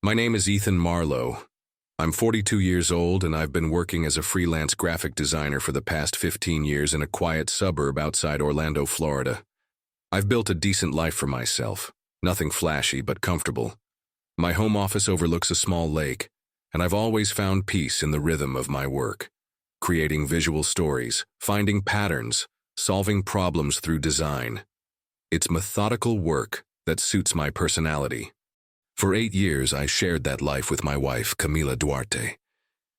My name is Ethan Marlowe. I'm 42 years old and I've been working as a freelance graphic designer for the past 15 years in a quiet suburb outside Orlando, Florida. I've built a decent life for myself, nothing flashy but comfortable. My home office overlooks a small lake, and I've always found peace in the rhythm of my work, creating visual stories, finding patterns, solving problems through design. It's methodical work that suits my personality. For 8 years, I shared that life with my wife, Camila Duarte.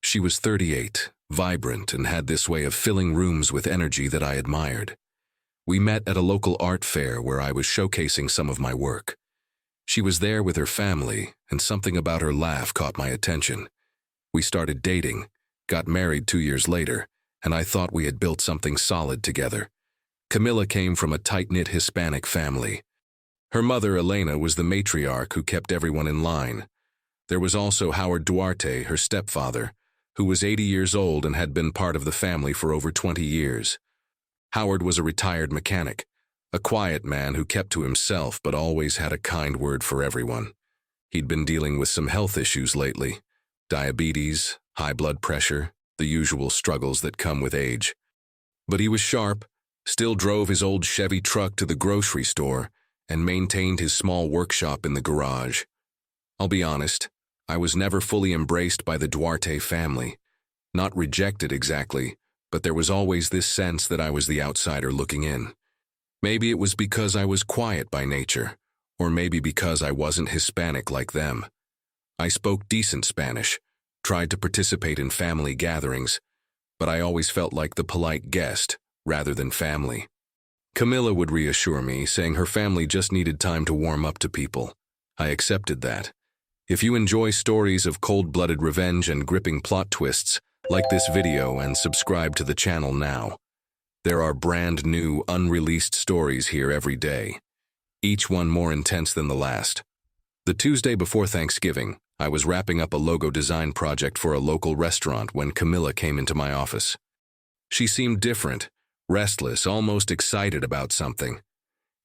She was 38, vibrant, and had this way of filling rooms with energy that I admired. We met at a local art fair where I was showcasing some of my work. She was there with her family, and something about her laugh caught my attention. We started dating, got married 2 years later, and I thought we had built something solid together. Camila came from a tight-knit Hispanic family. Her mother, Elena, was the matriarch who kept everyone in line. There was also Howard Duarte, her stepfather, who was 80 years old and had been part of the family for over 20 years. Howard was a retired mechanic, a quiet man who kept to himself but always had a kind word for everyone. He'd been dealing with some health issues lately: diabetes, high blood pressure, the usual struggles that come with age. But he was sharp, still drove his old Chevy truck to the grocery store, and maintained his small workshop in the garage. I'll be honest, I was never fully embraced by the Duarte family. Not rejected exactly, but there was always this sense that I was the outsider looking in. Maybe it was because I was quiet by nature, or maybe because I wasn't Hispanic like them. I spoke decent Spanish, tried to participate in family gatherings, but I always felt like the polite guest rather than family. Camila would reassure me, saying her family just needed time to warm up to people. I accepted that. If you enjoy stories of cold-blooded revenge and gripping plot twists, like this video and subscribe to the channel now. There are brand new, unreleased stories here every day, each one more intense than the last. The Tuesday before Thanksgiving, I was wrapping up a logo design project for a local restaurant when Camila came into my office. She seemed different, restless, almost excited about something.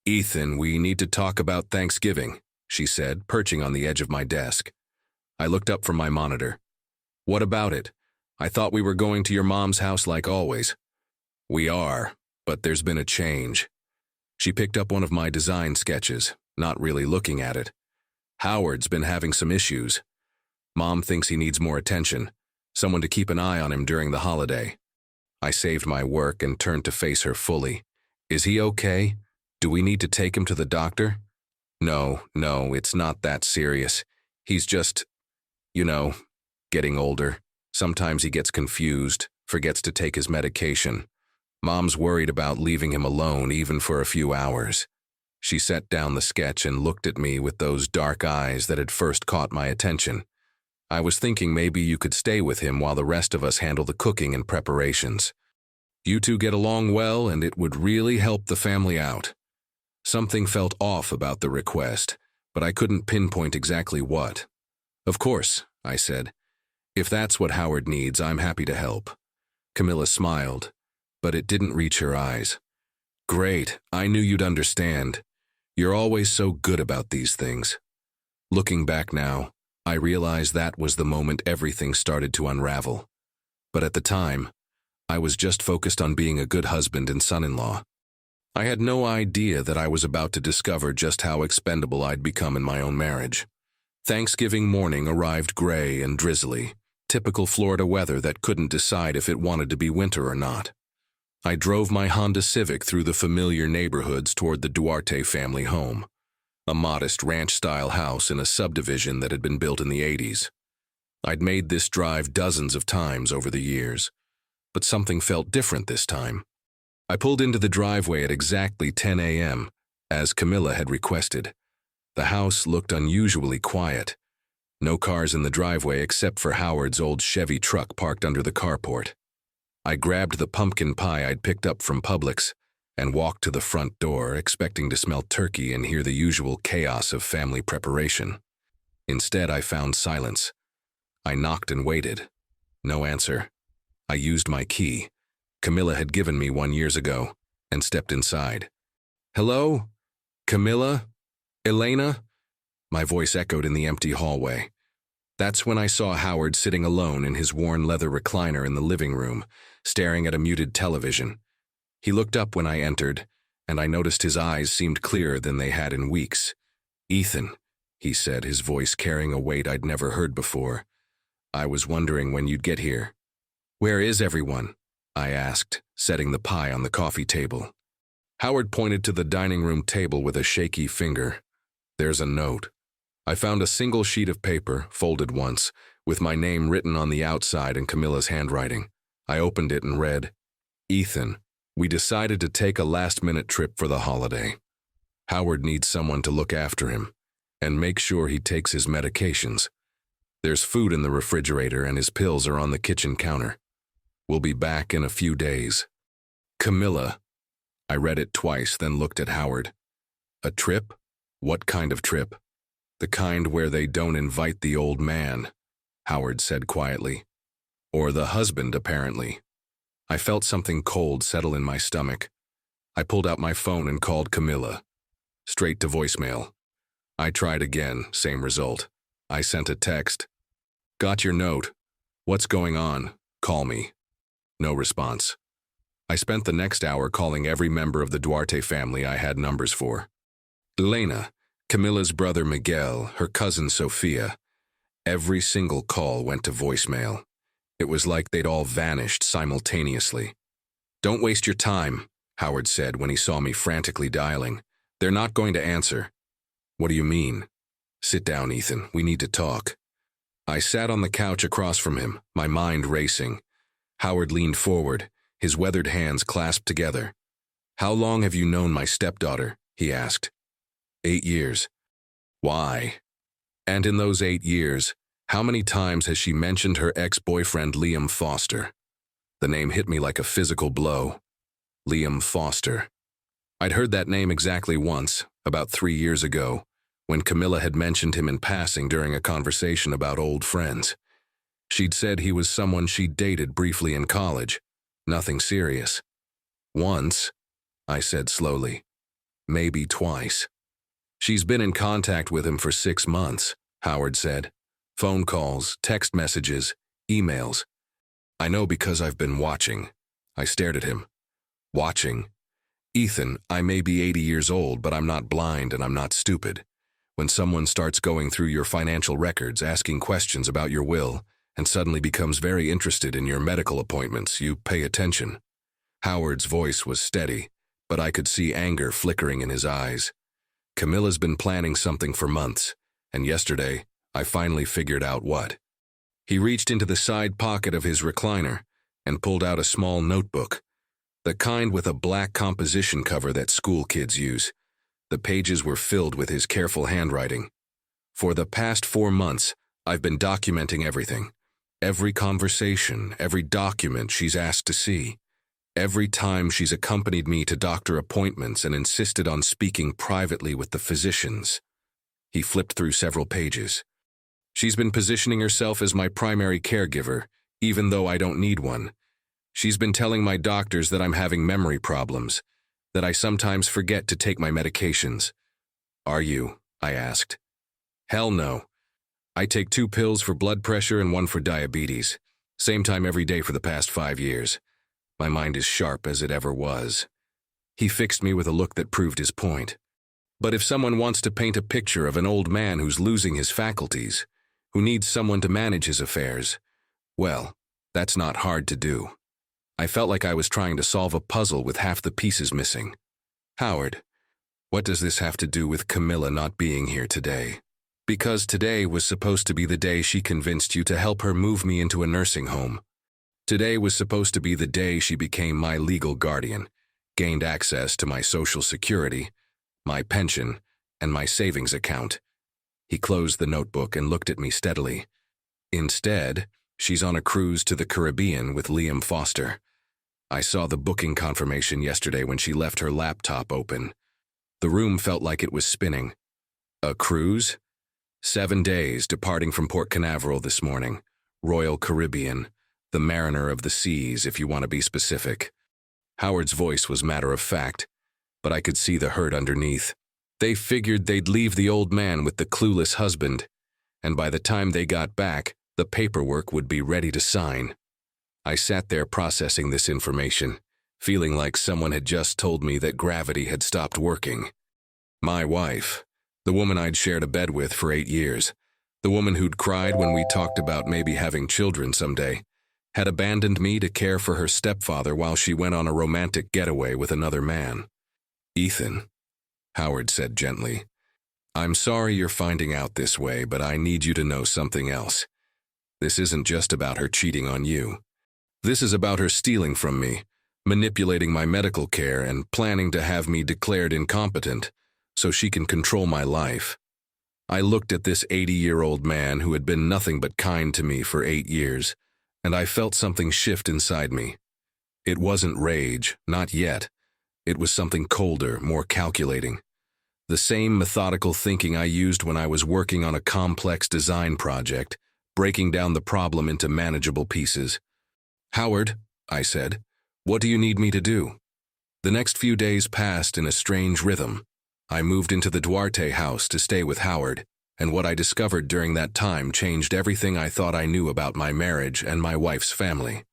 "Ethan, we need to talk about Thanksgiving," she said, perching on the edge of my desk. I looked up from my monitor. "What about it? I thought we were going to your mom's house like always." "We are, but there's been a change." She picked up one of my design sketches, not really looking at it. "Howard's been having some issues. Mom thinks he needs more attention, someone to keep an eye on him during the holiday." I saved my work and turned to face her fully. "Is he okay? Do we need to take him to the doctor?" No, it's not that serious. He's just, getting older. Sometimes he gets confused, forgets to take his medication. Mom's worried about leaving him alone even for a few hours." She set down the sketch and looked at me with those dark eyes that had first caught my attention. "I was thinking maybe you could stay with him while the rest of us handle the cooking and preparations. You two get along well, and it would really help the family out." Something felt off about the request, but I couldn't pinpoint exactly what. "Of course," I said. "If that's what Howard needs, I'm happy to help." Camila smiled, but it didn't reach her eyes. "Great, I knew you'd understand. You're always so good about these things." Looking back now, I realized that was the moment everything started to unravel. But at the time, I was just focused on being a good husband and son-in-law. I had no idea that I was about to discover just how expendable I'd become in my own marriage. Thanksgiving morning arrived gray and drizzly, typical Florida weather that couldn't decide if it wanted to be winter or not. I drove my Honda Civic through the familiar neighborhoods toward the Duarte family home, a modest ranch-style house in a subdivision that had been built in the 80s. I'd made this drive dozens of times over the years, but something felt different this time. I pulled into the driveway at exactly 10 a.m., as Camila had requested. The house looked unusually quiet. No cars in the driveway except for Howard's old Chevy truck parked under the carport. I grabbed the pumpkin pie I'd picked up from Publix and walked to the front door, expecting to smell turkey and hear the usual chaos of family preparation. Instead, I found silence. I knocked and waited. No answer. I used my key. Camila had given me one years ago, and stepped inside. "Hello? Camila? Elena?" My voice echoed in the empty hallway. That's when I saw Howard sitting alone in his worn leather recliner in the living room, staring at a muted television. He looked up when I entered, and I noticed his eyes seemed clearer than they had in weeks. "Ethan," he said, his voice carrying a weight I'd never heard before. "I was wondering when you'd get here." "Where is everyone?" I asked, setting the pie on the coffee table. Howard pointed to the dining room table with a shaky finger. "There's a note." I found a single sheet of paper, folded once, with my name written on the outside in Camilla's handwriting. I opened it and read, "Ethan, we decided to take a last-minute trip for the holiday. Howard needs someone to look after him and make sure he takes his medications. There's food in the refrigerator and his pills are on the kitchen counter. We'll be back in a few days. Camilla." I read it twice, then looked at Howard. "A trip? What kind of trip?" "The kind where they don't invite the old man," Howard said quietly. "Or the husband, apparently." I felt something cold settle in my stomach. I pulled out my phone and called Camilla. Straight to voicemail. I tried again, same result. I sent a text. "Got your note. What's going on? Call me." No response. I spent the next hour calling every member of the Duarte family I had numbers for. Elena, Camilla's brother Miguel, her cousin Sophia. Every single call went to voicemail. It was like they'd all vanished simultaneously. "Don't waste your time," Howard said when he saw me frantically dialing. "They're not going to answer." "What do you mean?" "Sit down, Ethan. We need to talk." I sat on the couch across from him, my mind racing. Howard leaned forward, his weathered hands clasped together. "How long have you known my stepdaughter?" he asked. 8 years. "Why? And in those 8 years, how many times has she mentioned her ex-boyfriend Liam Foster?" The name hit me like a physical blow. Liam Foster. I'd heard that name exactly once, about 3 years ago, when Camilla had mentioned him in passing during a conversation about old friends. She'd said he was someone she'd dated briefly in college. Nothing serious. "Once," I said slowly. "Maybe twice." "She's been in contact with him for 6 months, Howard said. "Phone calls, text messages, emails." "I know because I've been watching." I stared at him. "Watching? Ethan, I may be 80 years old, but I'm not blind and I'm not stupid. When someone starts going through your financial records, asking questions about your will, and suddenly becomes very interested in your medical appointments, you pay attention." Howard's voice was steady, but I could see anger flickering in his eyes. "Camilla's been planning something for months, and yesterday, I finally figured out what." He reached into the side pocket of his recliner and pulled out a small notebook, the kind with a black composition cover that school kids use. The pages were filled with his careful handwriting. "For the past 4 months, I've been documenting everything. Every conversation, every document she's asked to see. Every time she's accompanied me to doctor appointments and insisted on speaking privately with the physicians." He flipped through several pages. "She's been positioning herself as my primary caregiver, even though I don't need one. She's been telling my doctors that I'm having memory problems, that I sometimes forget to take my medications." "Are you?" I asked. "Hell no. I take 2 pills for blood pressure and 1 for diabetes. Same time every day for the past 5 years. My mind is sharp as it ever was." He fixed me with a look that proved his point. "But if someone wants to paint a picture of an old man who's losing his faculties, who needs someone to manage his affairs, well, that's not hard to do." I felt like I was trying to solve a puzzle with half the pieces missing. "Howard, what does this have to do with Camilla not being here today?" "Because today was supposed to be the day she convinced you to help her move me into a nursing home. Today was supposed to be the day she became my legal guardian, gained access to my Social Security, my pension, and my savings account." He closed the notebook and looked at me steadily. "Instead, she's on a cruise to the Caribbean with Liam Foster. I saw the booking confirmation yesterday when she left her laptop open. The room felt like it was spinning. A cruise? 7 days, departing from Port Canaveral this morning. Royal Caribbean. The Mariner of the Seas, if you want to be specific." Howard's voice was matter-of-fact, but I could see the hurt underneath. "They figured they'd leave the old man with the clueless husband, and by the time they got back, the paperwork would be ready to sign. I sat there processing this information, feeling like someone had just told me that gravity had stopped working. My wife, the woman I'd shared a bed with for 8 years, the woman who'd cried when we talked about maybe having children someday, had abandoned me to care for her stepfather while she went on a romantic getaway with another man. "Ethan," Howard said gently, "I'm sorry you're finding out this way, but I need you to know something else. This isn't just about her cheating on you. This is about her stealing from me, manipulating my medical care, and planning to have me declared incompetent so she can control my life." I looked at this 80-year-old man who had been nothing but kind to me for 8 years, and I felt something shift inside me. It wasn't rage, not yet. It was something colder, more calculating. The same methodical thinking I used when I was working on a complex design project, breaking down the problem into manageable pieces. "Howard," I said, "what do you need me to do?" The next few days passed in a strange rhythm. I moved into the Duarte house to stay with Howard, and what I discovered during that time changed everything I thought I knew about my marriage and my wife's family.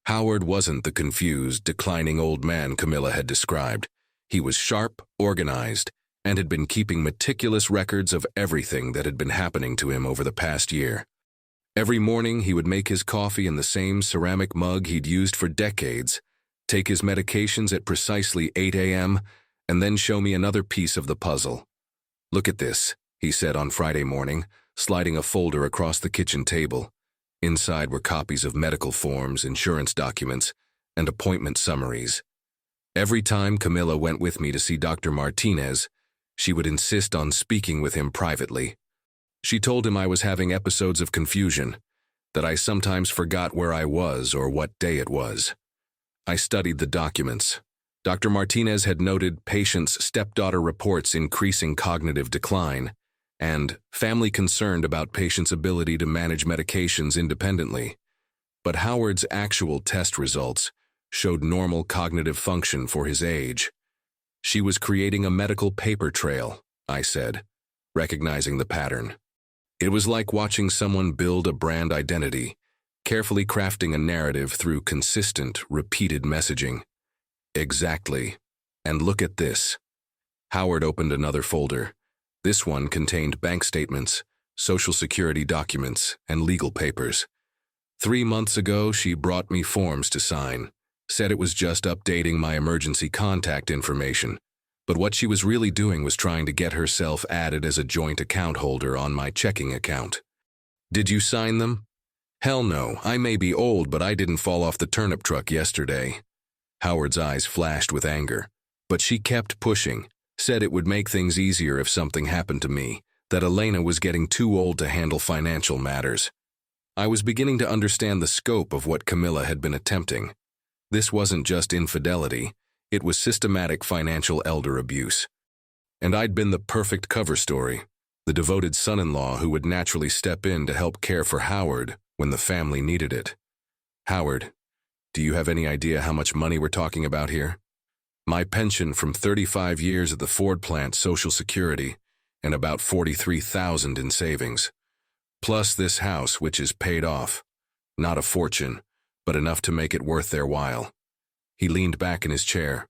Howard wasn't the confused, declining old man Camilla had described. He was sharp, organized, and had been keeping meticulous records of everything that had been happening to him over the past year. Every morning he would make his coffee in the same ceramic mug he'd used for decades, take his medications at precisely 8 a.m., and then show me another piece of the puzzle. "Look at this," he said on Friday morning, sliding a folder across the kitchen table. Inside were copies of medical forms, insurance documents, and appointment summaries. Every time Camilla went with me to see Dr. Martinez, she would insist on speaking with him privately. She told him I was having episodes of confusion, that I sometimes forgot where I was or what day it was. I studied the documents. Dr. Martinez had noted patient's stepdaughter reports increasing cognitive decline, and family concerned about patient's ability to manage medications independently. But Howard's actual test results showed normal cognitive function for his age. "She was creating a medical paper trail," I said, recognizing the pattern. It was like watching someone build a brand identity, carefully crafting a narrative through consistent, repeated messaging. "Exactly. And look at this." Howard opened another folder. This one contained bank statements, Social Security documents, and legal papers. 3 months ago, she brought me forms to sign, said it was just updating my emergency contact information, but what she was really doing was trying to get herself added as a joint account holder on my checking account. "Did you sign them?" "Hell no, I may be old, but I didn't fall off the turnip truck yesterday." Howard's eyes flashed with anger, but she kept pushing, said it would make things easier if something happened to me, that Elena was getting too old to handle financial matters. I was beginning to understand the scope of what Camilla had been attempting. This wasn't just infidelity, it was systematic financial elder abuse. And I'd been the perfect cover story, the devoted son-in-law who would naturally step in to help care for Howard when the family needed it. "Howard, do you have any idea how much money we're talking about here?" "My pension from 35 years at the Ford plant, Social Security, and about $43,000 in savings. Plus this house, which is paid off. Not a fortune, but enough to make it worth their while." He leaned back in his chair.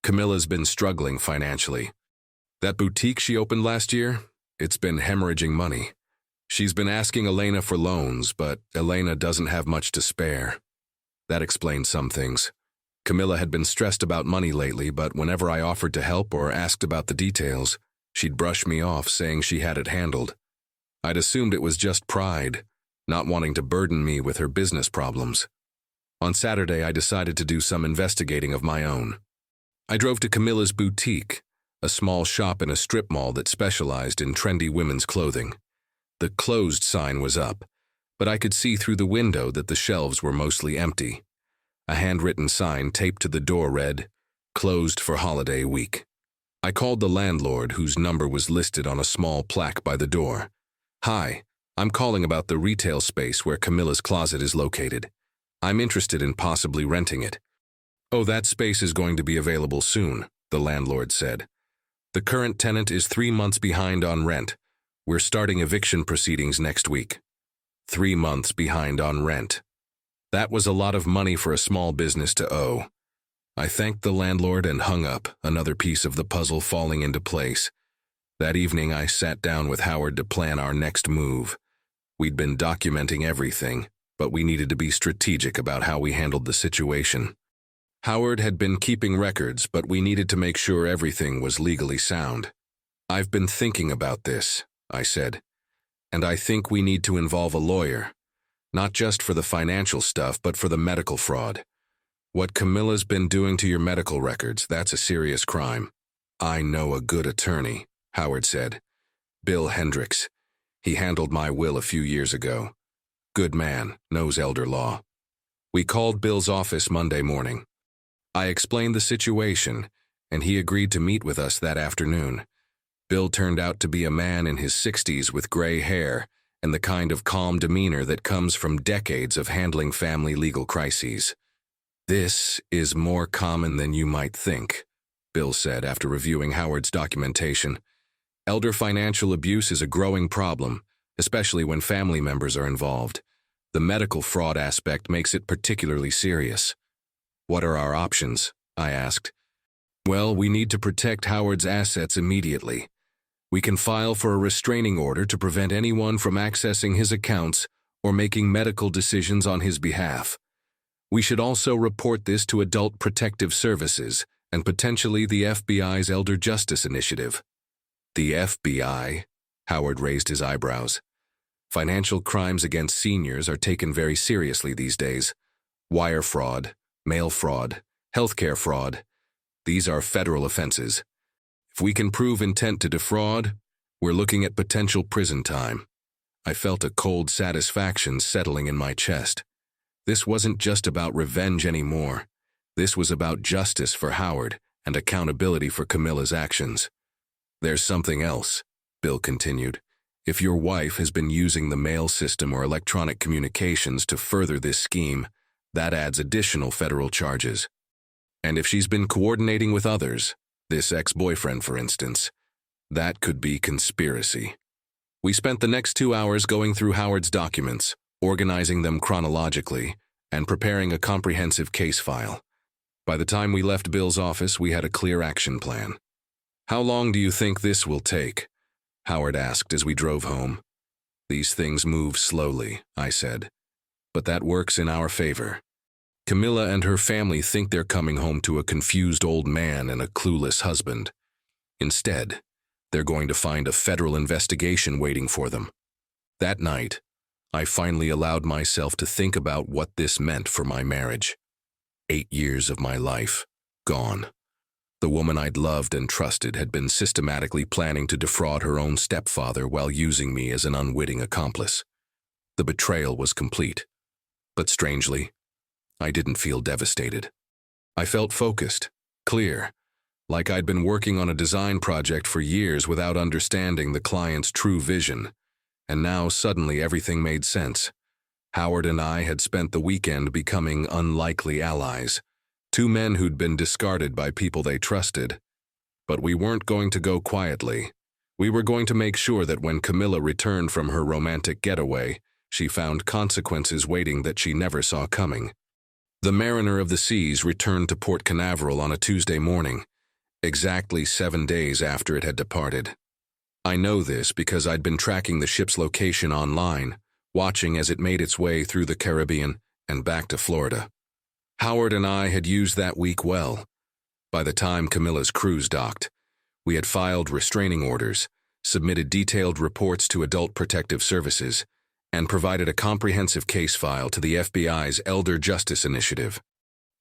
"Camilla's been struggling financially. That boutique she opened last year, it's been hemorrhaging money. She's been asking Elena for loans, but Elena doesn't have much to spare." That explained some things. Camilla had been stressed about money lately, but whenever I offered to help or asked about the details, she'd brush me off, saying she had it handled. I'd assumed it was just pride, not wanting to burden me with her business problems. On Saturday, I decided to do some investigating of my own. I drove to Camilla's boutique, a small shop in a strip mall that specialized in trendy women's clothing. The closed sign was up, but I could see through the window that the shelves were mostly empty. A handwritten sign taped to the door read, "Closed for holiday week." I called the landlord, whose number was listed on a small plaque by the door. "Hi, I'm calling about the retail space where Camilla's closet is located. I'm interested in possibly renting it." "Oh, that space is going to be available soon," the landlord said. "The current tenant is 3 months behind on rent. We're starting eviction proceedings next week. 3 months behind on rent. That was a lot of money for a small business to owe. I thanked the landlord and hung up, another piece of the puzzle falling into place. That evening I sat down with Howard to plan our next move. We'd been documenting everything, but we needed to be strategic about how we handled the situation. Howard had been keeping records, but we needed to make sure everything was legally sound. "I've been thinking about this," I said, "and I think we need to involve a lawyer, not just for the financial stuff, but for the medical fraud. What Camilla's been doing to your medical records, that's a serious crime." "I know a good attorney," Howard said. "Bill Hendricks. He handled my will a few years ago. Good man, knows elder law." We called Bill's office Monday morning. I explained the situation, and he agreed to meet with us that afternoon. Bill turned out to be a man in his 60s with gray hair and the kind of calm demeanor that comes from decades of handling family legal crises. "This is more common than you might think," Bill said after reviewing Howard's documentation. "Elder financial abuse is a growing problem, especially when family members are involved. The medical fraud aspect makes it particularly serious." "What are our options?" I asked. "Well, we need to protect Howard's assets immediately. We can file for a restraining order to prevent anyone from accessing his accounts or making medical decisions on his behalf. We should also report this to Adult Protective Services and potentially the FBI's Elder Justice Initiative." "The FBI?" Howard raised his eyebrows. "Financial crimes against seniors are taken very seriously these days. Wire fraud, mail fraud, healthcare fraud. These are federal offenses. If we can prove intent to defraud, we're looking at potential prison time." I felt a cold satisfaction settling in my chest. This wasn't just about revenge anymore. This was about justice for Howard and accountability for Camilla's actions. "There's something else," Bill continued. "If your wife has been using the mail system or electronic communications to further this scheme, that adds additional federal charges. And if she's been coordinating with others, this ex-boyfriend for instance, that could be conspiracy." We spent the next 2 hours going through Howard's documents, organizing them chronologically, and preparing a comprehensive case file. By the time we left Bill's office, we had a clear action plan. "How long do you think this will take?" Howard asked as we drove home. "These things move slowly," I said, "but that works in our favor. Camilla and her family think they're coming home to a confused old man and a clueless husband. Instead, they're going to find a federal investigation waiting for them." That night, I finally allowed myself to think about what this meant for my marriage. 8 years of my life, gone. The woman I'd loved and trusted had been systematically planning to defraud her own stepfather while using me as an unwitting accomplice. The betrayal was complete. But strangely, I didn't feel devastated. I felt focused, clear, like I'd been working on a design project for years without understanding the client's true vision. And now suddenly everything made sense. Howard and I had spent the weekend becoming unlikely allies, 2 men who'd been discarded by people they trusted. But we weren't going to go quietly. We were going to make sure that when Camilla returned from her romantic getaway, she found consequences waiting that she never saw coming. The Mariner of the Seas returned to Port Canaveral on a Tuesday morning, exactly 7 days after it had departed. I know this because I'd been tracking the ship's location online, watching as it made its way through the Caribbean and back to Florida. Howard and I had used that week well. By the time Camilla's cruise docked, we had filed restraining orders, submitted detailed reports to Adult Protective Services, and provided a comprehensive case file to the FBI's Elder Justice Initiative.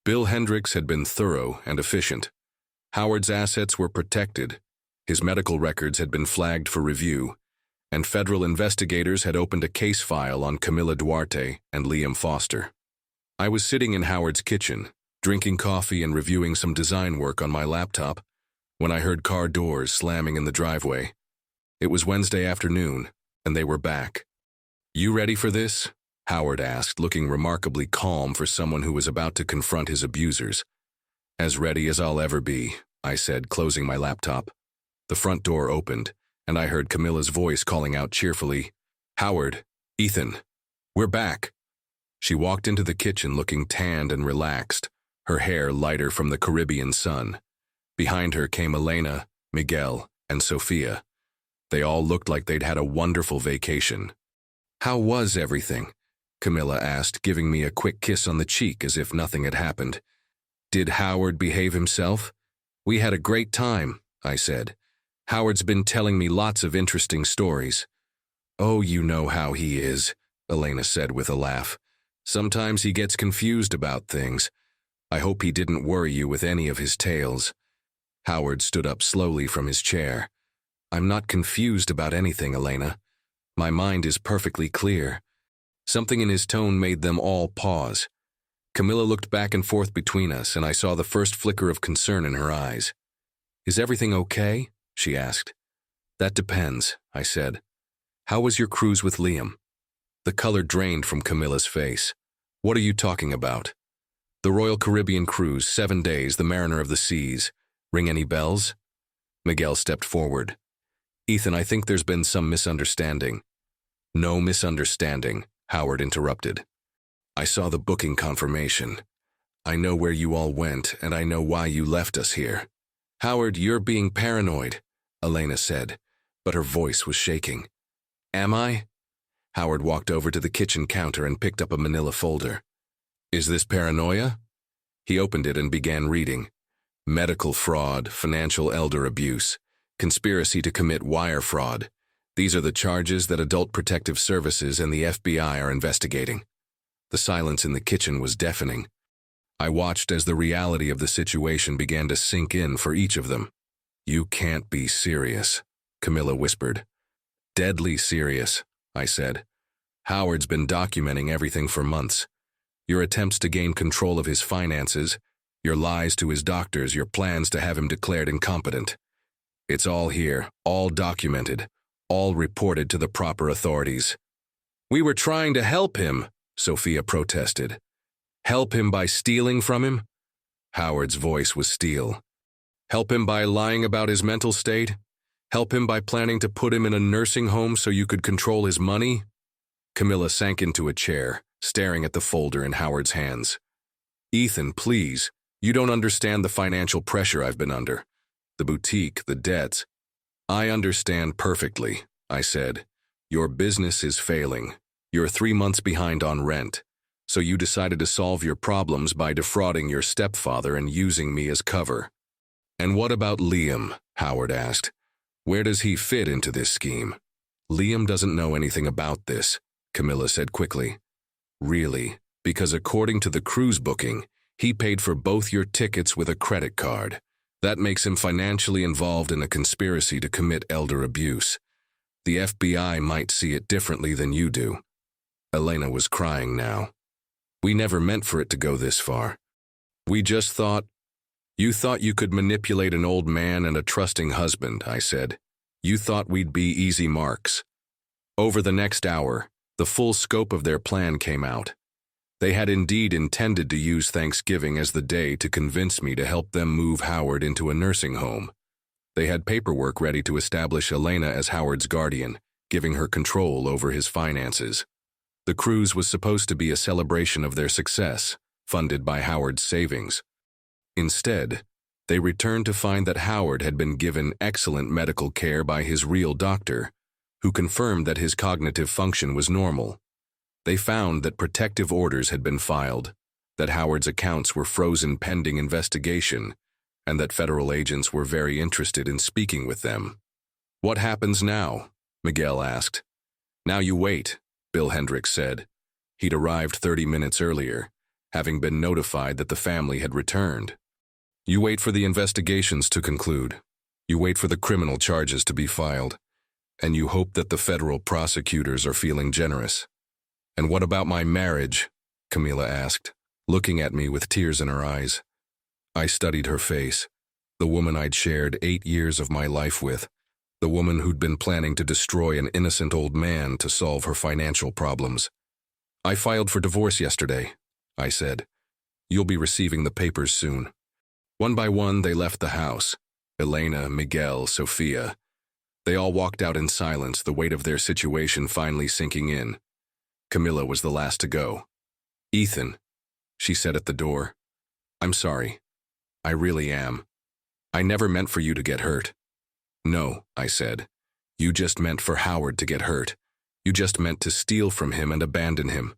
Bill Hendricks had been thorough and efficient. Howard's assets were protected, his medical records had been flagged for review, and federal investigators had opened a case file on Camilla Duarte and Liam Foster. I was sitting in Howard's kitchen, drinking coffee and reviewing some design work on my laptop, when I heard car doors slamming in the driveway. It was Wednesday afternoon, and they were back. "You ready for this?" Howard asked, looking remarkably calm for someone who was about to confront his abusers. "As ready as I'll ever be," I said, closing my laptop. The front door opened, and I heard Camilla's voice calling out cheerfully, "Howard, Ethan, we're back." She walked into the kitchen looking tanned and relaxed, her hair lighter from the Caribbean sun. Behind her came Elena, Miguel, and Sophia. They all looked like they'd had a wonderful vacation. "How was everything?" Camilla asked, giving me a quick kiss on the cheek as if nothing had happened. "Did Howard behave himself?" "We had a great time," I said. "Howard's been telling me lots of interesting stories." "Oh, you know how he is," Elena said with a laugh. "Sometimes he gets confused about things. I hope he didn't worry you with any of his tales." Howard stood up slowly from his chair. "I'm not confused about anything, Elena. My mind is perfectly clear." Something in his tone made them all pause. Camilla looked back and forth between us, and I saw the first flicker of concern in her eyes. "Is everything okay?" she asked. "That depends," I said. "How was your cruise with Liam?" The color drained from Camilla's face. "What are you talking about?" "The Royal Caribbean cruise, 7 days, the Mariner of the Seas. Ring any bells?" Miguel stepped forward. "Ethan, I think there's been some misunderstanding." "No misunderstanding," Howard interrupted. "I saw the booking confirmation. I know where you all went, and I know why you left us here." "Howard, you're being paranoid," Elena said, but her voice was shaking. "Am I?" Howard walked over to the kitchen counter and picked up a manila folder. "Is this paranoia?" He opened it and began reading. "Medical fraud, financial elder abuse, conspiracy to commit wire fraud. These are the charges that Adult Protective Services and the FBI are investigating." The silence in the kitchen was deafening. I watched as the reality of the situation began to sink in for each of them. "You can't be serious," Camilla whispered. "Deadly serious," I said. "Howard's been documenting everything for months. Your attempts to gain control of his finances, your lies to his doctors, your plans to have him declared incompetent. It's all here, all documented, all reported to the proper authorities." "We were trying to help him," Sophia protested. "Help him by stealing from him?" Howard's voice was steel. "Help him by lying about his mental state? Help him by planning to put him in a nursing home so you could control his money?" Camilla sank into a chair, staring at the folder in Howard's hands. "Ethan, please, you don't understand the financial pressure I've been under. The boutique, the debts." "I understand perfectly," I said. "Your business is failing. You're 3 months behind on rent. So you decided to solve your problems by defrauding your stepfather and using me as cover." "And what about Liam?" Howard asked. "Where does he fit into this scheme?" "Liam doesn't know anything about this," Camilla said quickly. "Really? Because according to the cruise booking, he paid for both your tickets with a credit card. That makes him financially involved in a conspiracy to commit elder abuse. The FBI might see it differently than you do." Elena was crying now. "We never meant for it to go this far. We just thought—" "You thought you could manipulate an old man and a trusting husband," I said. "You thought we'd be easy marks." Over the next hour, the full scope of their plan came out. They had indeed intended to use Thanksgiving as the day to convince me to help them move Howard into a nursing home. They had paperwork ready to establish Elena as Howard's guardian, giving her control over his finances. The cruise was supposed to be a celebration of their success, funded by Howard's savings. Instead, they returned to find that Howard had been given excellent medical care by his real doctor, who confirmed that his cognitive function was normal. They found that protective orders had been filed, that Howard's accounts were frozen pending investigation, and that federal agents were very interested in speaking with them. "What happens now?" Miguel asked. "Now you wait," Bill Hendricks said. He'd arrived 30 minutes earlier, having been notified that the family had returned. "You wait for the investigations to conclude. You wait for the criminal charges to be filed. And you hope that the federal prosecutors are feeling generous." "And what about my marriage?" Camilla asked, looking at me with tears in her eyes. I studied her face, the woman I'd shared 8 years of my life with, the woman who'd been planning to destroy an innocent old man to solve her financial problems. "I filed for divorce yesterday," I said. "You'll be receiving the papers soon." One by one, they left the house. Elena, Miguel, Sophia. They all walked out in silence, the weight of their situation finally sinking in. Camilla was the last to go. "Ethan," she said at the door, "I'm sorry. I really am. I never meant for you to get hurt." "No," I said. "You just meant for Howard to get hurt. You just meant to steal from him and abandon him.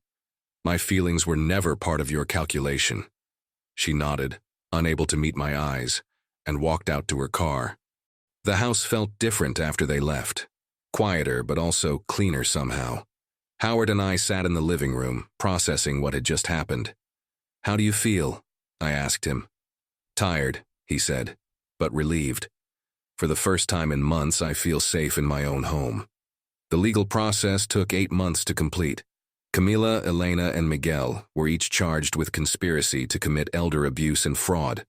My feelings were never part of your calculation." She nodded, unable to meet my eyes, and walked out to her car. The house felt different after they left. Quieter, but also cleaner somehow. Howard and I sat in the living room, processing what had just happened. "How do you feel?" I asked him. "Tired," he said, "but relieved. For the first time in months, I feel safe in my own home." The legal process took 8 months to complete. Camila, Elena, and Miguel were each charged with conspiracy to commit elder abuse and fraud.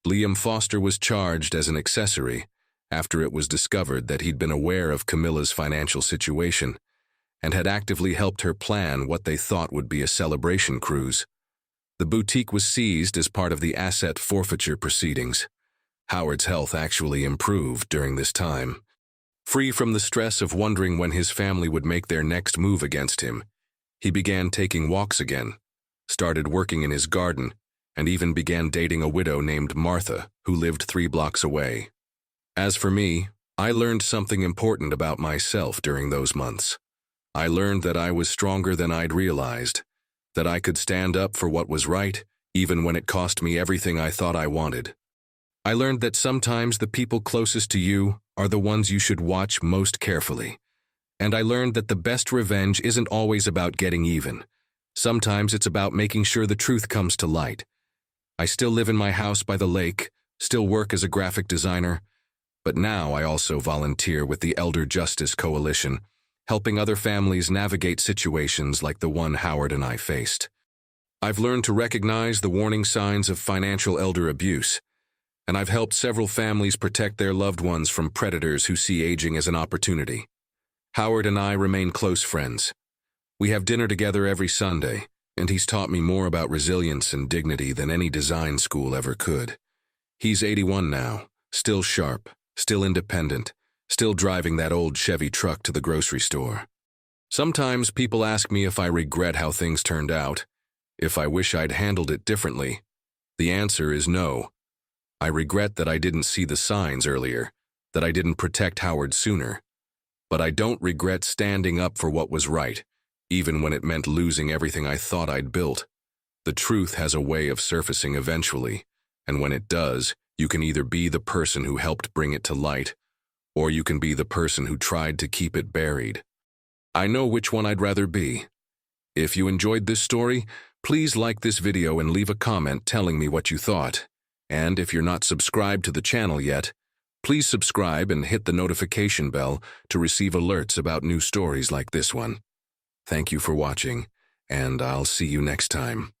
Liam Foster was charged as an accessory after it was discovered that he'd been aware of Camilla's financial situation and had actively helped her plan what they thought would be a celebration cruise. The boutique was seized as part of the asset forfeiture proceedings. Howard's health actually improved during this time. Free from the stress of wondering when his family would make their next move against him, he began taking walks again, started working in his garden, and even began dating a widow named Martha, who lived 3 blocks away. As for me, I learned something important about myself during those months. I learned that I was stronger than I'd realized, that I could stand up for what was right, even when it cost me everything I thought I wanted. I learned that sometimes the people closest to you are the ones you should watch most carefully. And I learned that the best revenge isn't always about getting even. Sometimes it's about making sure the truth comes to light. I still live in my house by the lake, still work as a graphic designer, but now I also volunteer with the Elder Justice Coalition, helping other families navigate situations like the one Howard and I faced. I've learned to recognize the warning signs of financial elder abuse, and I've helped several families protect their loved ones from predators who see aging as an opportunity. Howard and I remain close friends. We have dinner together every Sunday, and he's taught me more about resilience and dignity than any design school ever could. He's 81 now, still sharp, still independent, still driving that old Chevy truck to the grocery store. Sometimes people ask me if I regret how things turned out, if I wish I'd handled it differently. The answer is no. I regret that I didn't see the signs earlier, that I didn't protect Howard sooner. But I don't regret standing up for what was right, even when it meant losing everything I thought I'd built. The truth has a way of surfacing eventually, and when it does, you can either be the person who helped bring it to light, or you can be the person who tried to keep it buried. I know which one I'd rather be. If you enjoyed this story, please like this video and leave a comment telling me what you thought. And if you're not subscribed to the channel yet, please subscribe and hit the notification bell to receive alerts about new stories like this one. Thank you for watching, and I'll see you next time.